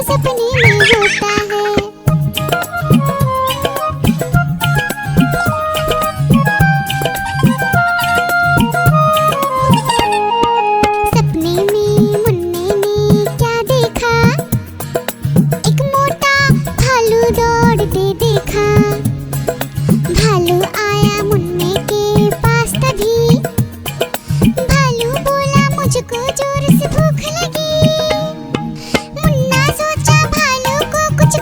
सपने में होता है। सपने में मुन्ने ने क्या देखा, एक मोटा भालू दौड़ते देखा। भालू आया मुन्ने के पास तभी, भालू बोला मुझको जोर से भूख लगी। मुन्ना सोचा भालू को कुछ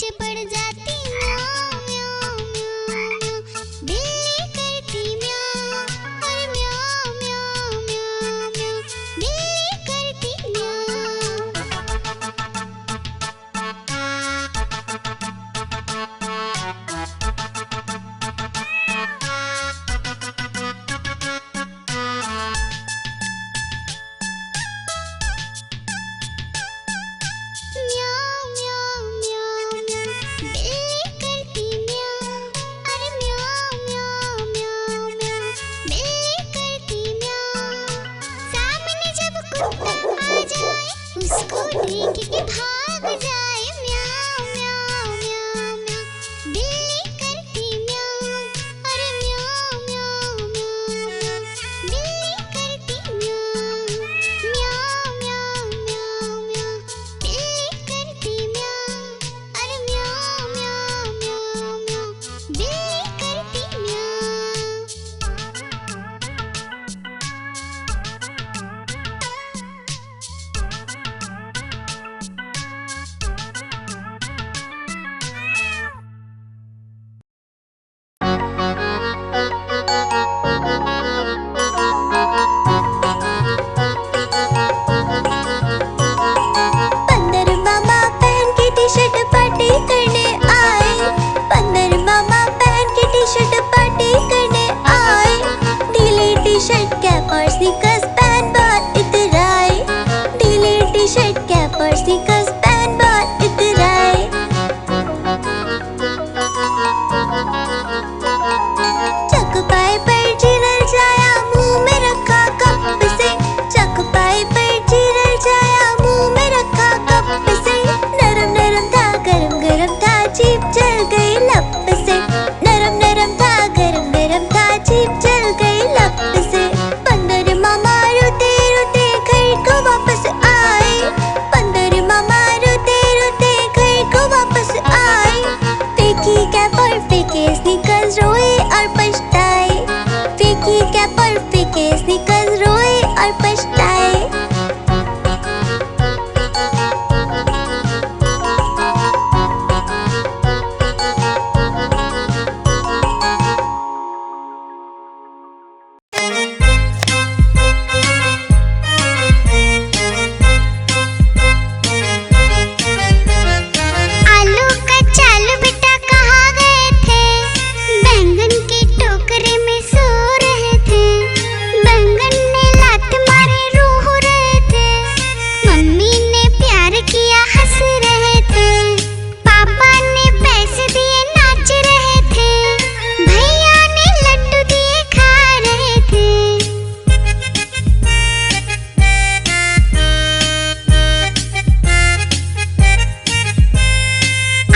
पीछे पड़ जाती म्याऊं म्याऊं म्याऊं म्याऊं। बिल्ली करती म्याऊं और म्याऊं म्याऊं म्याऊं म्याऊं। बिल्ली करती म्याऊं। म्याऊं म्याऊं म्याऊं म्याऊं। बिल्ली करती म्याऊं अरे म्याऊं म्याऊं म्याऊं म्याऊं। बिल्ली करती म्याऊं। सामने जब कुत्ता आ जाए उसको देख के भाग जाए म्याऊं म्याऊं म्याऊं म्याऊं। बिल्ली करती म्याऊं अरे म्याऊं म्याऊं म्याऊं म्याऊं। बिल्ली करती म्याऊं म्याऊं म्याऊं म्याऊं म्याऊं। बिल्ली करती म्याऊं अरे म्याऊं म्याऊं म्याऊं म्याऊं। बिल्ली करती म्याऊं। बंदर मामा पहन के टी शर्ट पार्टी करने आए। बंदर मामा पहन के टी शर्ट पार्टी करने आए। ढीली टी शर्ट कैप और स्नीकर्स पहन बहुत इतराए। ढीली टी शर्ट कैप और स्नीकर्स पहन बहुत इतराए। चकपाई पर चिरल जाया मुंह में रखा कप से। चकपाई पर चिरल जाया मुंह में रखा कप से। नरम नरम था गरम गरम था जीभ जल गई लब से। नरम नरम था गरम गरम था जीभ जल गई लब से। बंदर मामा रोते रोते घर को वापस आए। बंदर मामा रोते रोते घर को वापस आए। फेंकी कैप और फेंके स्नीकर्स रोए और पछताए। फेंकी कैप और फेंके स्नीकर्स रोए और पछताए। आलू का चालू बेटा कहाँ गए थे? बैंगन की टोकरी में सो रहे थे। बैंगन ने लात मारे रूह रहे थे। मम्मी ने प्यार किया हंस रहे थे। पापा ने पैसे दिए नाच रहे थे। भैया ने लड्डू दिए खा रहे थे।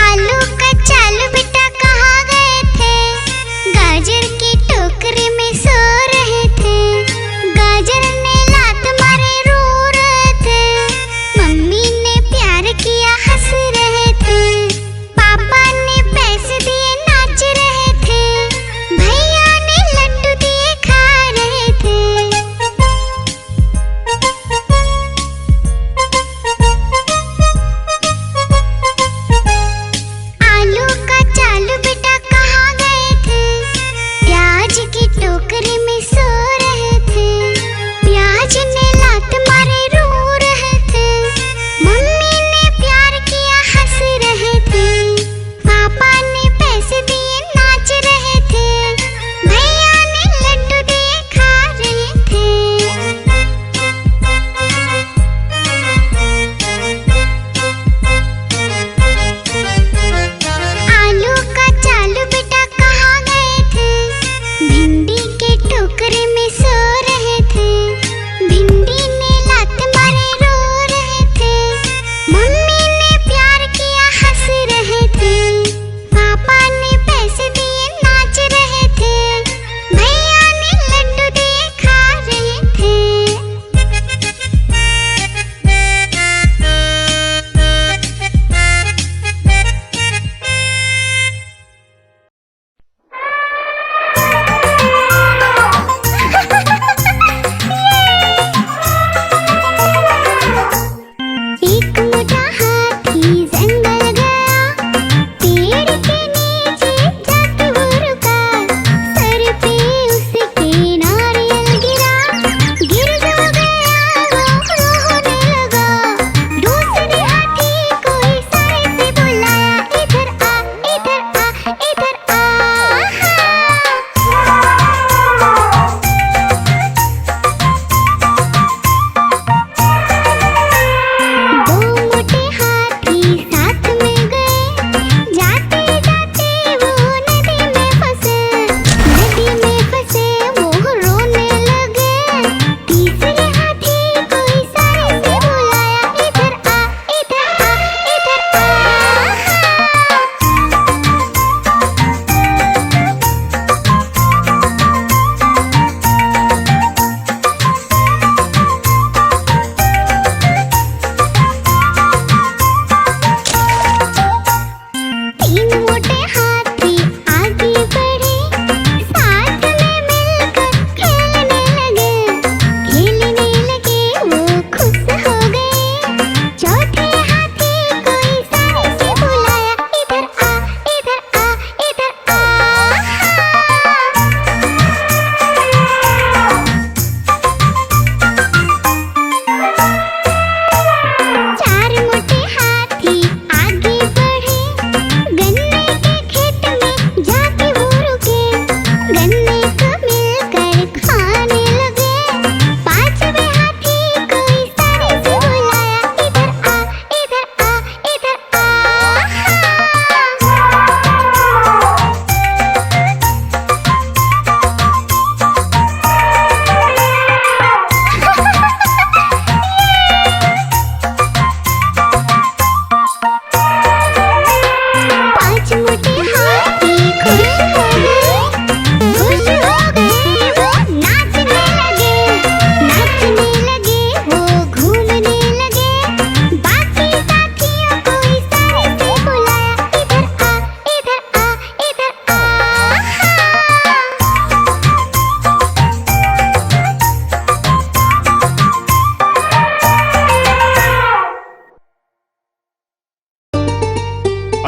आलू का चालू बेटा कहाँ गए थे? गाजर की टोकरी में सो रहे थे। गाजर ने लात मारे रो रहे थे। मम्मी ने प्यार किया हंस रहे थे। पापा ने पैसे दिए नाच रहे थे। भैया ने लड्डू दिए खा रहे थे। आलू का चालू बेटा कहाँ गए थे? प्याज की टोकरी में सो रहे थे। प्याज ने लात मारे रो रहे थे। मम्मी ने प्यार किया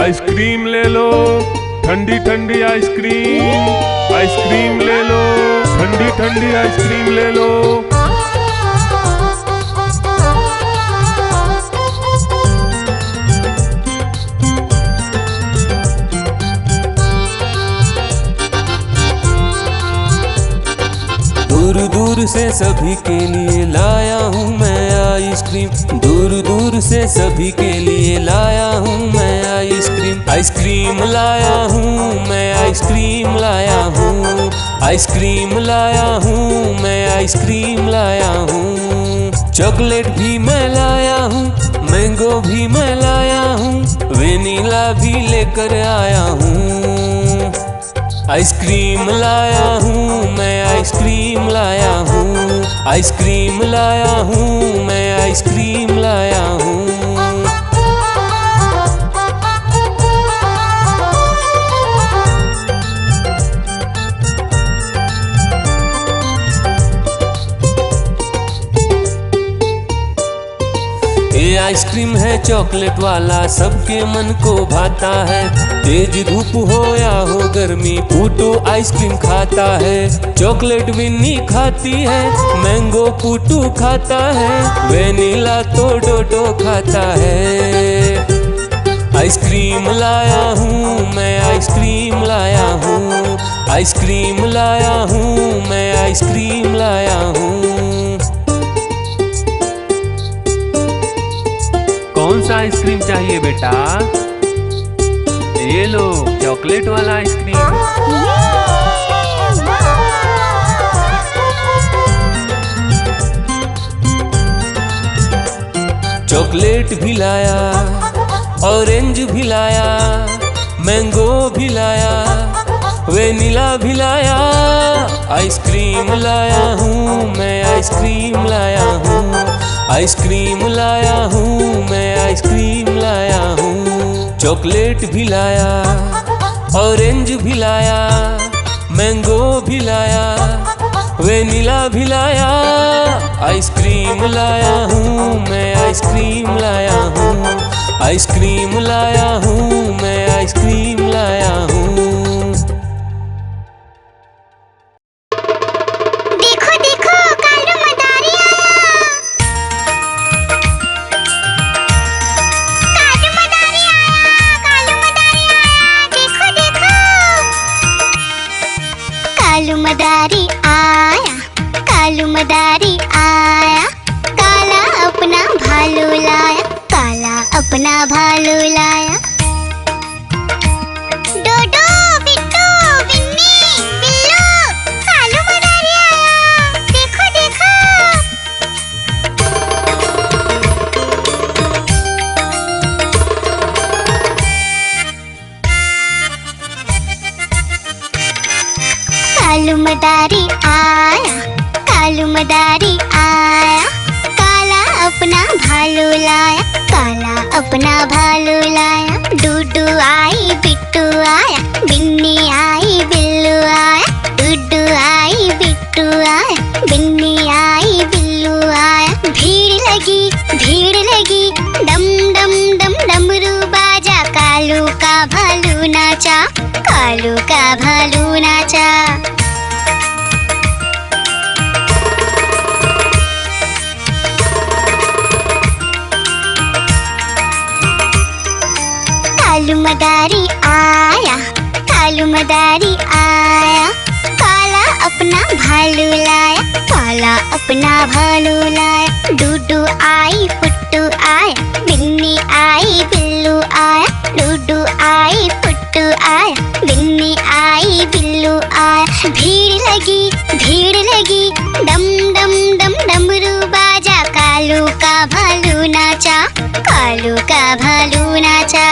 आइसक्रीम ले लो, ठंडी ठंडी आइसक्रीम। आइसक्रीम ले लो, ठंडी ठंडी आइसक्रीम ले लो। दूर दूर से सभी के लिए लाया हूँ मैं आइसक्रीम। दूर दूर से सभी के लिए लाया हूँ मैं आइसक्रीम। आइसक्रीम लाया हूँ मैं, आइसक्रीम लाया हूँ। आइसक्रीम लाया हूँ मैं, आइसक्रीम लाया हूँ। चॉकलेट भी मैं लाया हूँ, मैंगो भी मैं लाया हूँ, वेनिला भी लेकर आया हूँ। आइसक्रीम लाया हूँ मैं, आइसक्रीम लाया हूँ। आइसक्रीम लाया हूँ मैं, आइसक्रीम लाया हूँ। ये आइसक्रीम है चॉकलेट वाला, सबके मन को भाता है। तेज धूप हो या हो गर्मी, पूटू आइसक्रीम खाता है। चॉकलेट विन्नी खाती है, मैंगो पूटू खाता है, वेनिला तो डोडो खाता है। आइसक्रीम लाया हूँ मैं, आइसक्रीम लाया हूँ। आइसक्रीम लाया हूँ मैं, आइसक्रीम लाया हूँ। कौन सा आइसक्रीम चाहिए बेटा? ये लो चॉकलेट वाला आइसक्रीम। चॉकलेट भी लाया, ऑरेंज भी लाया, मैंगो भी लाया, वेनिला भी लाया। आइसक्रीम लाया हूँ मैं, आइसक्रीम लाया हूँ। आइसक्रीम लाया हूँ मैं, आइसक्रीम लाया हूँ। चॉकलेट भी लाया, ऑरेंज भी लाया, मैंगो भी लाया, वेनिला भी लाया। आइसक्रीम लाया हूँ मैं, आइसक्रीम लाया हूँ। आइसक्रीम लाया हूँ मैं, आइसक्रीम लाया हूँ। कालू मदारी आया, कालू मदारी आया, काला अपना भालू लाया, काला अपना भालू लाया। डोडो, बिट्टू, बिन्नी, बिल्लू, कालू मदारी आया, देखो देखो। कालू मदारी आया, कालू मदारी आया, काला अपना भालू लाया, काला अपना भालू लाया। डूडू आई, बिट्टू आया, बिन्नी आई, बिल्लू आया। डूडू आई, बिट्टू आया, बिन्नी आई, बिल्लू आया। भीड़ लगी, डम डम डम डमरू बाजा, कालू का भालू नाचा, कालू का भालू नाचा। कालू मदारी आया, कालू मदारी आया, काला अपना भालू लाया, काला अपना भालू लाया। डूडू आई, पुट्टू आया, बिन्नी आई, बिल्लू आया। डूडू आई, पुट्टू आया, बिन्नी आई, बिल्लू आया। भीड़ लगी, डम डम डम डमरू बाजा, कालू का भालू नाचा, कालू का भालू नाचा।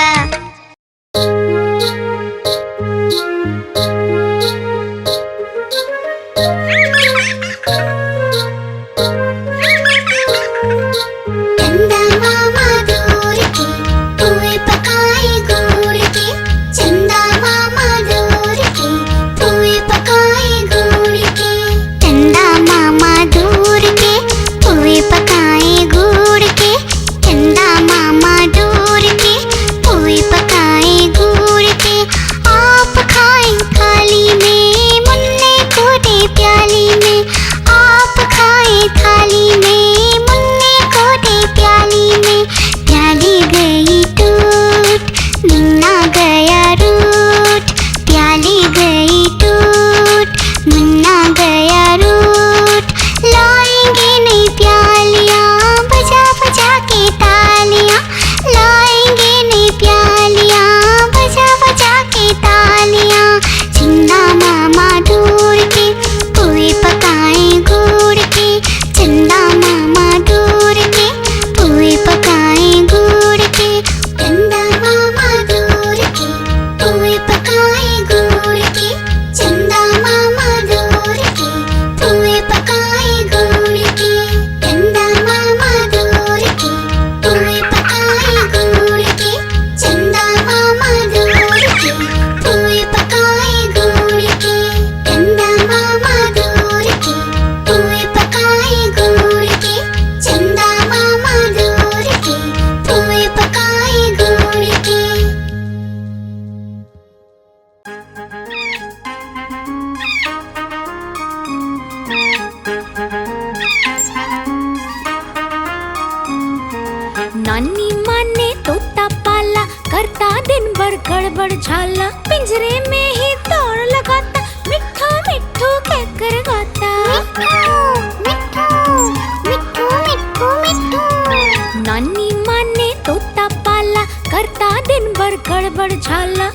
चंदा मामा दूर की, कोई नानी माँ ने तोता पाला, करता दिन भर गड़बड़ झाला। पिंजरे में ही दौड़ लगाता, मिट्ठू मिट्ठू कहकर गाता। मिट्ठू मिट्ठू मिट्ठू मिट्ठू। नानी माँ ने तोता पाला, करता दिन भर गड़बड़ झाला।